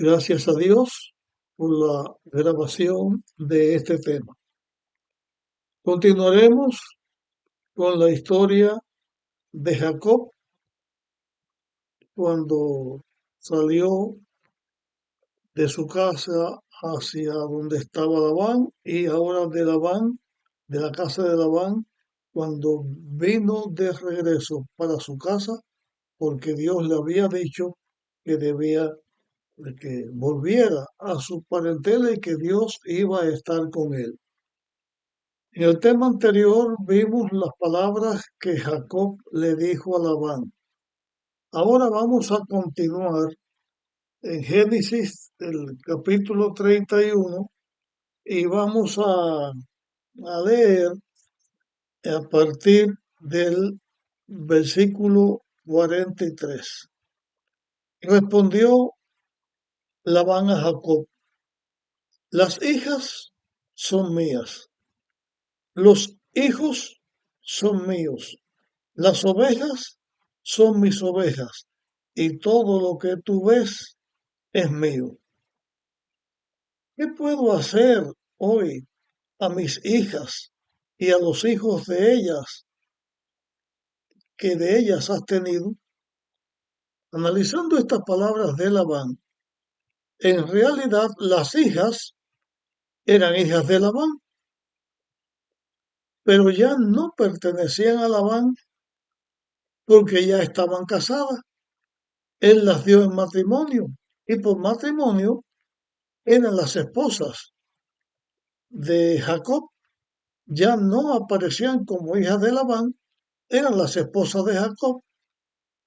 Gracias a Dios por la grabación de este tema. Continuaremos con la historia de Jacob cuando salió de su casa hacia donde estaba Labán y ahora de Labán, de la casa de Labán, cuando vino de regreso para su casa porque Dios le había dicho que debía de que volviera a su parentela y que Dios iba a estar con él. En el tema anterior vimos las palabras que Jacob le dijo a Labán. Ahora vamos a continuar en Génesis, el capítulo 31, y vamos a leer a partir del versículo 43. Respondió Labán a Jacob: las hijas son mías, los hijos son míos, las ovejas son mis ovejas, y todo lo que tú ves es mío. ¿Qué puedo hacer hoy a mis hijas y a los hijos de ellas que de ellas has tenido? Analizando estas palabras de Labán, en realidad las hijas eran hijas de Labán, pero ya no pertenecían a Labán porque ya estaban casadas. Él las dio en matrimonio y por matrimonio eran las esposas de Jacob, ya no aparecían como hijas de Labán, eran las esposas de Jacob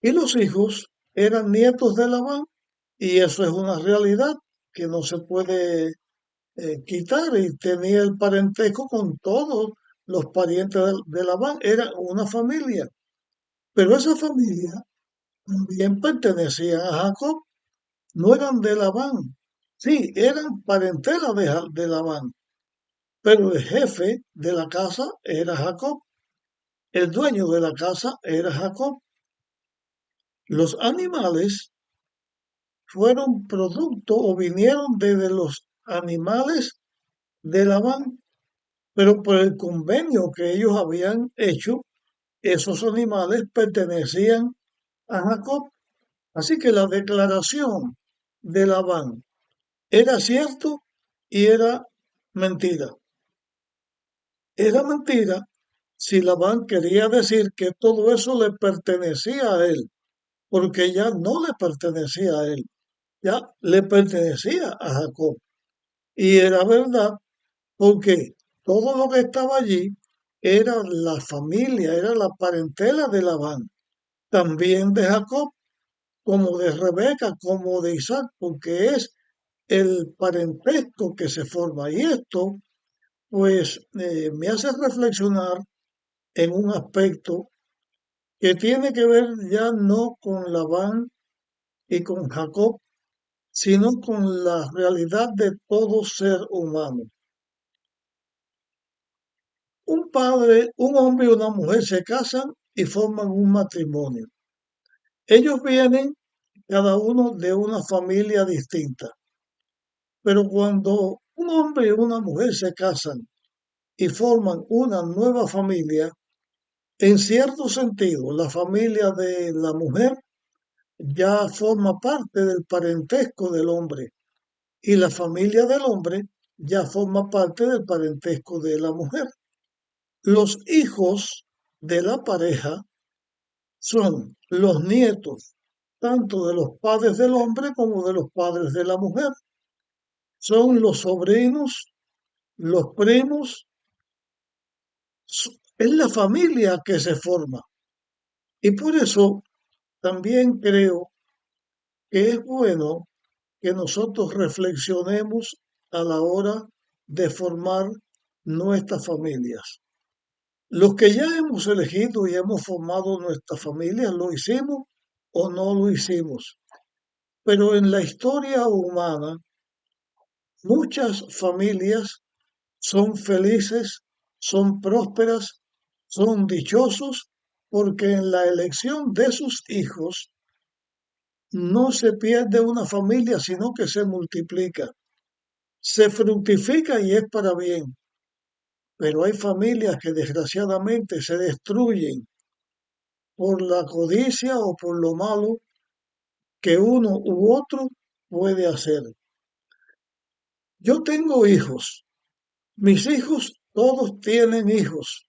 y los hijos eran nietos de Labán, y eso es una realidad que no se puede quitar, y tenía el parentesco con todos los parientes de Labán, era una familia, pero esa familia también pertenecía a Jacob, no eran de Labán, sí, eran parentela de Labán, pero el jefe de la casa era Jacob, el dueño de la casa era Jacob. Los animales fueron producto o vinieron desde los animales de Labán, pero por el convenio que ellos habían hecho, esos animales pertenecían a Jacob. Así que la declaración de Labán era cierto y era mentira. Era mentira si Labán quería decir que todo eso le pertenecía a él, porque ya no le pertenecía a él, ya le pertenecía a Jacob. Y era verdad porque todo lo que estaba allí era la familia, era la parentela de Labán, también de Jacob, como de Rebeca, como de Isaac, porque es el parentesco que se forma. Y esto, pues, me hace reflexionar en un aspecto que tiene que ver ya no con Labán y con Jacob, sino con la realidad de todo ser humano. Un padre, un hombre y una mujer se casan y forman un matrimonio. Ellos vienen cada uno de una familia distinta, pero cuando un hombre y una mujer se casan y forman una nueva familia, en cierto sentido, la familia de la mujer ya forma parte del parentesco del hombre y la familia del hombre ya forma parte del parentesco de la mujer. Los hijos de la pareja son los nietos tanto de los padres del hombre como de los padres de la mujer. Son los sobrinos, los primos, es la familia que se forma. Y por eso también creo que es bueno que nosotros reflexionemos a la hora de formar nuestras familias. Los que ya hemos elegido y hemos formado nuestras familias, ¿lo hicimos o no lo hicimos? Pero en la historia humana, muchas familias son felices, son prósperas, son dichosos porque en la elección de sus hijos no se pierde una familia, sino que se multiplica, se fructifica y es para bien. Pero hay familias que desgraciadamente se destruyen por la codicia o por lo malo que uno u otro puede hacer. Yo tengo hijos, mis hijos todos tienen hijos,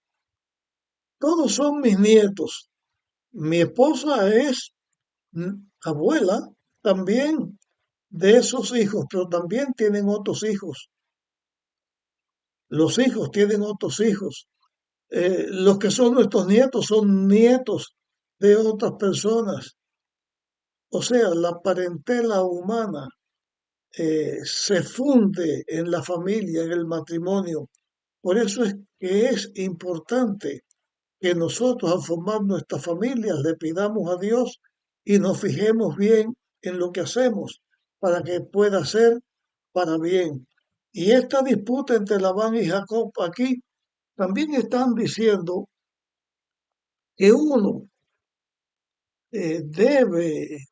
todos son mis nietos. Mi esposa es abuela también de esos hijos, pero también tienen otros hijos. Los hijos tienen otros hijos. Los que son nuestros nietos son nietos de otras personas. O sea, la parentela humana se funde en la familia, en el matrimonio. Por eso es que es importante que nosotros al formar nuestras familias le pidamos a Dios y nos fijemos bien en lo que hacemos para que pueda ser para bien. Y esta disputa entre Labán y Jacob aquí también están diciendo que uno debe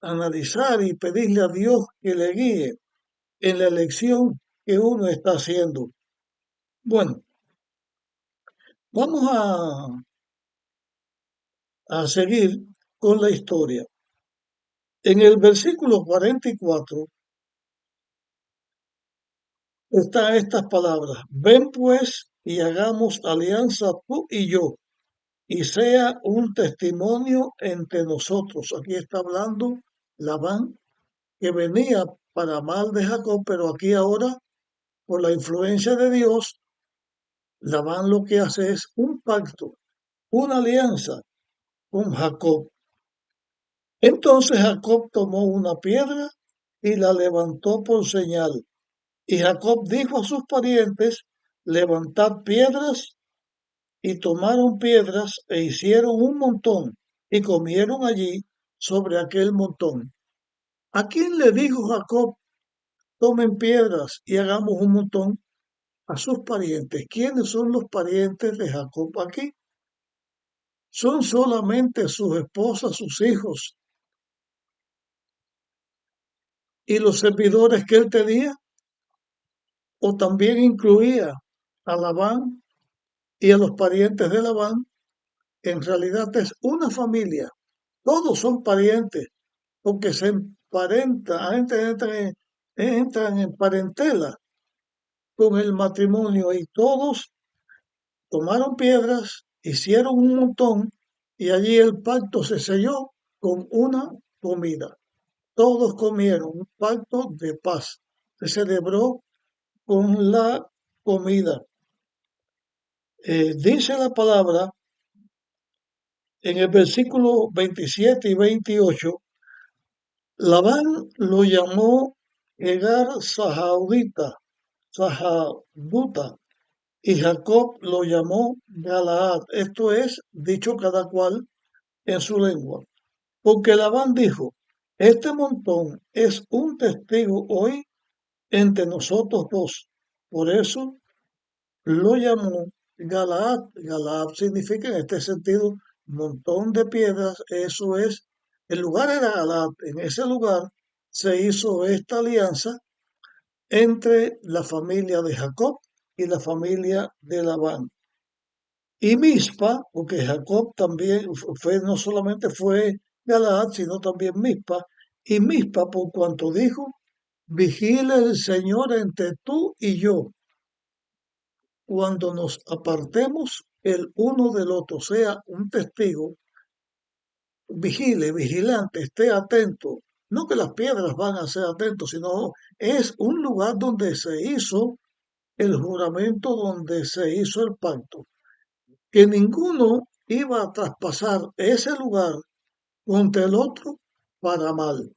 analizar y pedirle a Dios que le guíe en la elección que uno está haciendo. Bueno, vamos a seguir con la historia. En el versículo 44 están estas palabras. Ven pues y hagamos alianza tú y yo, y sea un testimonio entre nosotros. Aquí está hablando Labán, que venía para mal de Jacob, pero aquí ahora, por la influencia de Dios, Labán lo que hace es un pacto, una alianza con Jacob. Entonces Jacob tomó una piedra y la levantó por señal. Y Jacob dijo a sus parientes, levantad piedras, y tomaron piedras e hicieron un montón, y comieron allí sobre aquel montón. ¿A quién le dijo Jacob, tomen piedras y hagamos un montón? A sus parientes. ¿Quiénes son los parientes de Jacob aquí? Son solamente sus esposas, sus hijos y los servidores que él tenía, o también incluía a Labán y a los parientes de Labán. En realidad es una familia, todos son parientes, porque se emparenta, entran en parentela con el matrimonio y todos tomaron piedras, hicieron un montón y allí el pacto se selló con una comida. Todos comieron un pacto de paz. Se celebró con la comida. Dice la palabra en el versículo 27 y 28, Labán lo llamó Egar Sahaduta, y Jacob lo llamó Galaad. Esto es dicho cada cual en su lengua. Porque Labán dijo, este montón es un testigo hoy entre nosotros dos. Por eso lo llamó Galaad. Galaad significa en este sentido montón de piedras. Eso es, el lugar era Galaad. En ese lugar se hizo esta alianza entre la familia de Jacob y la familia de Labán. Y Mizpa, porque Jacob también fue, no solamente fue Galaad, sino también Mizpa. Y Mizpa, por cuanto dijo, vigile el Señor entre tú y yo, cuando nos apartemos el uno del otro, sea un testigo, vigilante, esté atento. No que las piedras van a ser atentos, sino es un lugar donde se hizo el juramento, donde se hizo el pacto, que ninguno iba a traspasar ese lugar contra el otro para mal.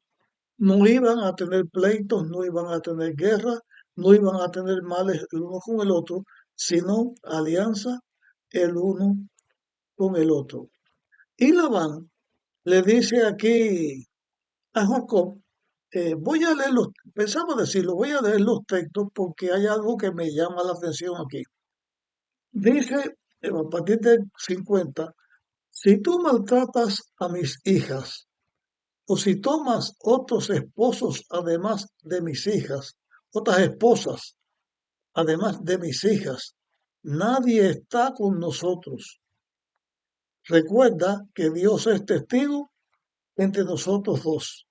No iban a tener pleitos, no iban a tener guerra, no iban a tener males el uno con el otro, sino alianza el uno con el otro. Y Labán le dice aquí a Jacob, voy a leer pensaba decirlo, voy a leer los textos porque hay algo que me llama la atención aquí. Dice, a partir del 50, si tú maltratas a mis hijas o si tomas otros esposos además de mis hijas, otras esposas además de mis hijas, nadie está con nosotros. Recuerda que Dios es testigo entre nosotros dos.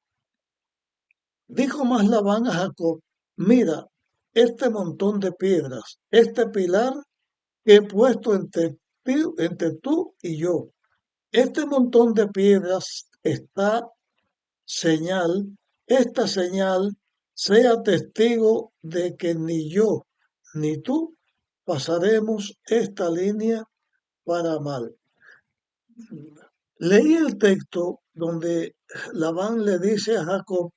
Dijo más Labán a Jacob, mira, este montón de piedras, este pilar que he puesto entre tú y yo. Este montón de piedras está señal, esta señal sea testigo de que ni yo ni tú pasaremos esta línea para mal. Leí el texto donde Labán le dice a Jacob,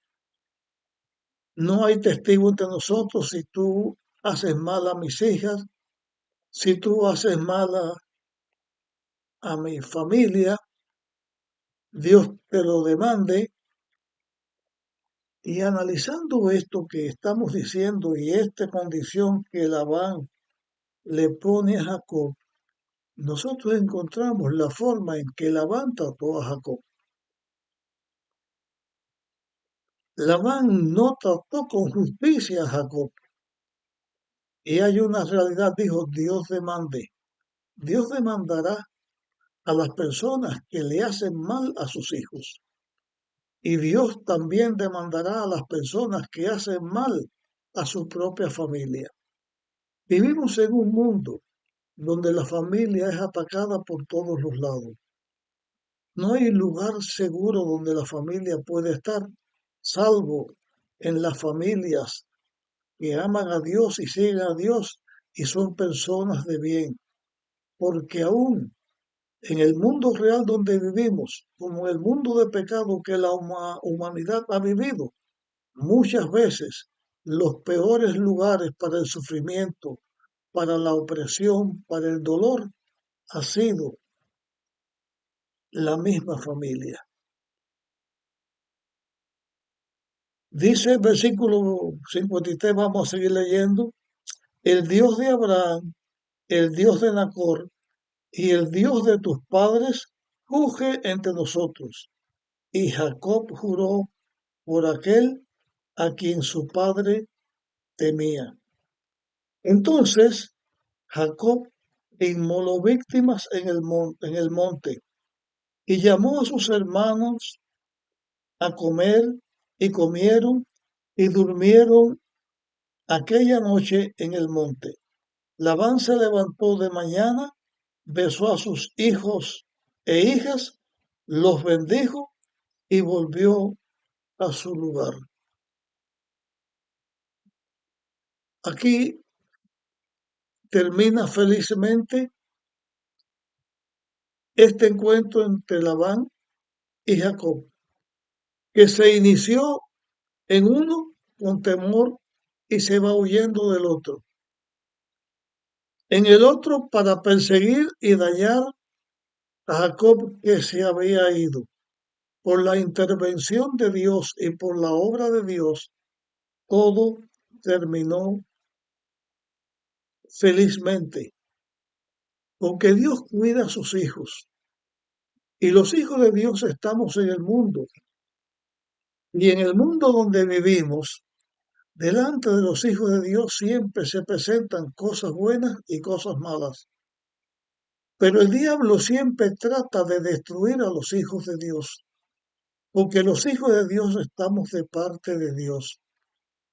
no hay testigo entre nosotros si tú haces mal a mis hijas, si tú haces mal a mi familia, Dios te lo demande. Y analizando esto que estamos diciendo y esta condición que Labán le pone a Jacob, nosotros encontramos la forma en que Labán trató a Jacob. Labán no trató con justicia a Jacob. Y hay una realidad, dijo, Dios demande. Dios demandará a las personas que le hacen mal a sus hijos. Y Dios también demandará a las personas que hacen mal a su propia familia. Vivimos en un mundo donde la familia es atacada por todos los lados. No hay lugar seguro donde la familia puede estar, salvo en las familias que aman a Dios y siguen a Dios y son personas de bien. Porque aún en el mundo real donde vivimos, como el mundo de pecado que la humanidad ha vivido, muchas veces los peores lugares para el sufrimiento, para la opresión, para el dolor, ha sido la misma familia. Dice el versículo 53, vamos a seguir leyendo, el Dios de Abraham, el Dios de Nacor y el Dios de tus padres, juzgue entre nosotros. Y Jacob juró por aquel a quien su padre temía. Entonces Jacob inmoló víctimas en el monte y llamó a sus hermanos a comer y comieron y durmieron aquella noche en el monte. Labán se levantó de mañana, besó a sus hijos e hijas, los bendijo y volvió a su lugar. Aquí termina felizmente este encuentro entre Labán y Jacob, que se inició en uno con temor y se va huyendo del otro. En el otro para perseguir y dañar a Jacob que se había ido. Por la intervención de Dios y por la obra de Dios, todo terminó felizmente, porque Dios cuida a sus hijos. Y los hijos de Dios estamos en el mundo. Y en el mundo donde vivimos, delante de los hijos de Dios siempre se presentan cosas buenas y cosas malas. Pero el diablo siempre trata de destruir a los hijos de Dios, porque los hijos de Dios estamos de parte de Dios,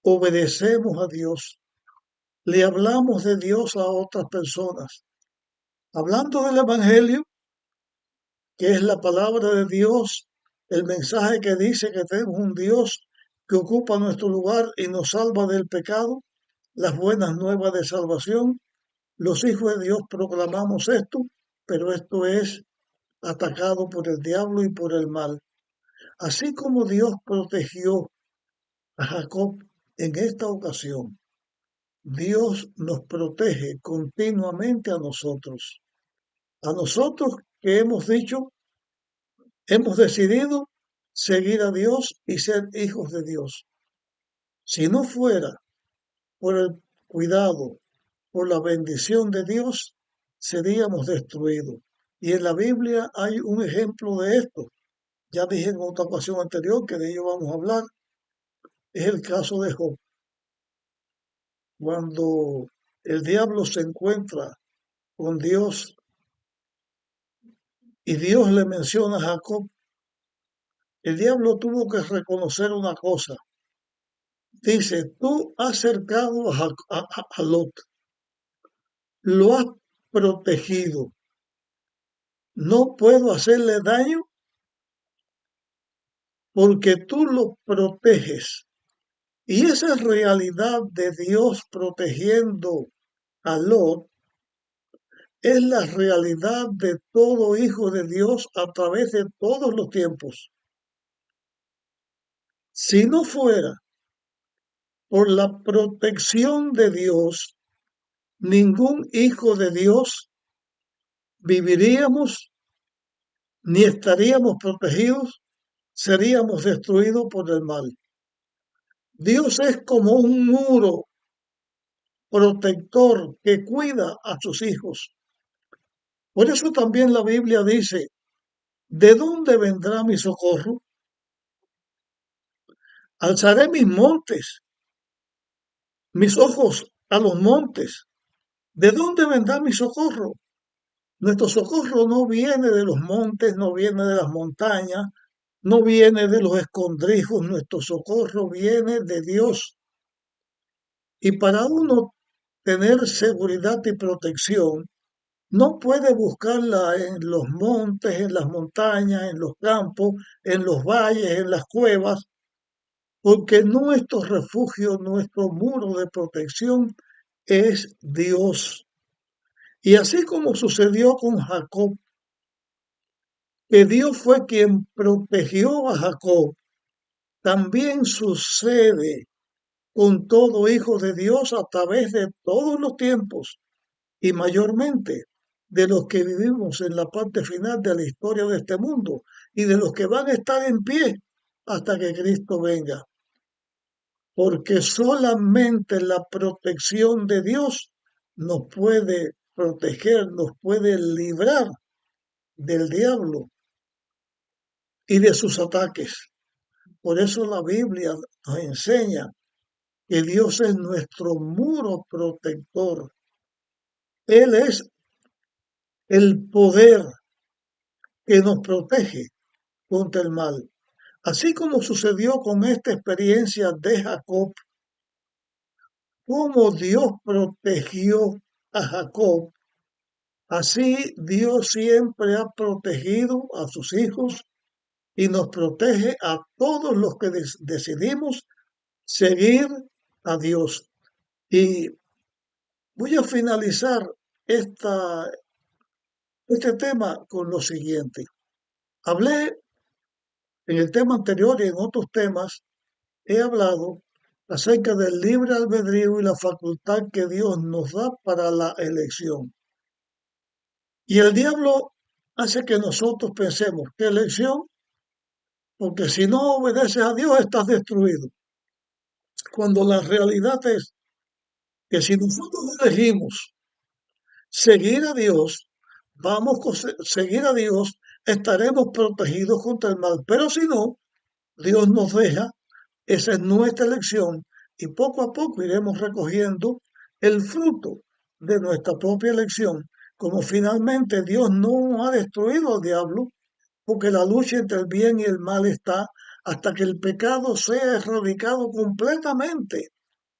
obedecemos a Dios, le hablamos de Dios a otras personas. Hablando del Evangelio, que es la palabra de Dios, el mensaje que dice que tenemos un Dios que ocupa nuestro lugar y nos salva del pecado, las buenas nuevas de salvación, los hijos de Dios proclamamos esto, pero esto es atacado por el diablo y por el mal. Así como Dios protegió a Jacob en esta ocasión, Dios nos protege continuamente a nosotros que hemos dicho, hemos decidido seguir a Dios y ser hijos de Dios. Si no fuera por el cuidado, por la bendición de Dios, seríamos destruidos. Y en la Biblia hay un ejemplo de esto. ya dije en otra ocasión anterior que de ello vamos a hablar, es el caso de Job. Cuando el diablo se encuentra con Dios y Dios le menciona a Jacob, el diablo tuvo que reconocer una cosa. Dice, tú has cercado a Lot, lo has protegido, no puedo hacerle daño porque tú lo proteges. Y esa realidad de Dios protegiendo a Lot es la realidad de todo hijo de Dios a través de todos los tiempos. Si no fuera por la protección de Dios, ningún hijo de Dios viviríamos ni estaríamos protegidos, seríamos destruidos por el mal. Dios es como un muro protector que cuida a sus hijos. Por eso también la Biblia dice, ¿de dónde vendrá mi socorro? Alzaré mis montes, mis ojos a los montes. ¿De dónde vendrá mi socorro? Nuestro socorro no viene de los montes, no viene de las montañas, no viene de los escondrijos, nuestro socorro viene de Dios. Y para uno tener seguridad y protección, no puede buscarla en los montes, en las montañas, en los campos, en los valles, en las cuevas, porque nuestro refugio, nuestro muro de protección es Dios. Y así como sucedió con Jacob, que Dios fue quien protegió a Jacob, también sucede con todo hijo de Dios a través de todos los tiempos y mayormente de los que vivimos en la parte final de la historia de este mundo y de los que van a estar en pie hasta que Cristo venga. Porque solamente la protección de Dios nos puede proteger, nos puede librar del diablo y de sus ataques. Por eso la Biblia nos enseña que Dios es nuestro muro protector. Él es el poder que nos protege contra el mal. Así como sucedió con esta experiencia de Jacob, como Dios protegió a Jacob, así Dios siempre ha protegido a sus hijos y nos protege a todos los que decidimos seguir a Dios. Y voy a finalizar este tema con lo siguiente. Hablé en el tema anterior y en otros temas, he hablado acerca del libre albedrío y la facultad que Dios nos da para la elección. Y el diablo hace que nosotros pensemos, ¿qué elección? Porque si no obedeces a Dios estás destruido. Cuando la realidad es que si nosotros elegimos seguir a Dios, seguir a Dios, estaremos protegidos contra el mal. Pero si no, Dios nos deja, esa es nuestra elección, y poco a poco iremos recogiendo el fruto de nuestra propia elección, como finalmente Dios no ha destruido al diablo, porque la lucha entre el bien y el mal está hasta que el pecado sea erradicado completamente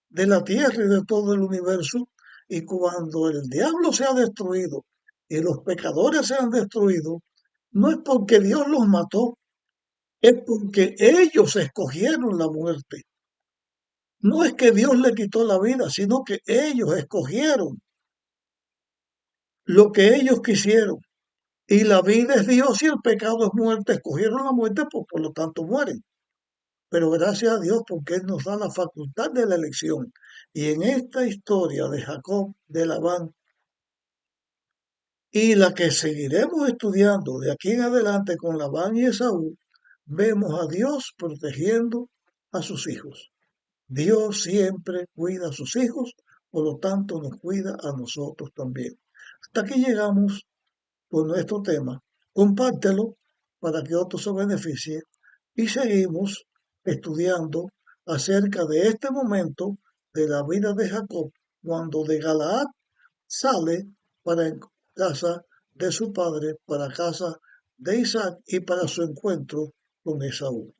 de la tierra y de todo el universo, y cuando el diablo sea destruido y los pecadores sean destruidos, no es porque Dios los mató, es porque ellos escogieron la muerte. No es que Dios le quitó la vida, sino que ellos escogieron lo que ellos quisieron. Y la vida es Dios y el pecado es muerte. Escogieron la muerte, pues por lo tanto mueren. Pero gracias a Dios porque Él nos da la facultad de la elección. Y en esta historia de Jacob, de Labán, y la que seguiremos estudiando de aquí en adelante con Labán y Esaú, vemos a Dios protegiendo a sus hijos. Dios siempre cuida a sus hijos, por lo tanto nos cuida a nosotros también. Hasta aquí llegamos con nuestro tema. Compártelo para que otro se beneficie. Y seguimos estudiando acerca de este momento de la vida de Jacob, cuando de Galaad sale para casa de su padre, para casa de Isaac y para su encuentro con Esaú.